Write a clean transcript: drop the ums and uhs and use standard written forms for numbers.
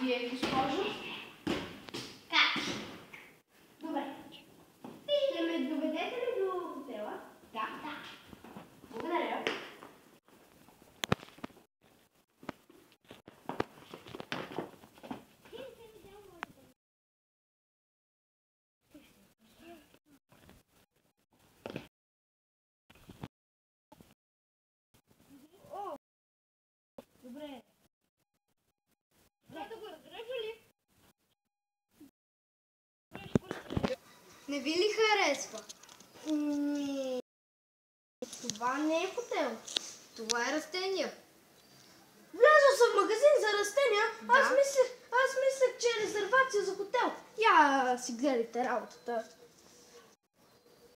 вие, госпожо? Как? Добре. Ще ме доведете ли до хотела? Да. Благодаря. Добре. Да го разрежа ли? Не ви ли харесва? Това не е хотел. Това е растения. Влязъл съм в магазин за растения. Да. Аз мислех, че е резервация за хотел. Я си гледайте работата.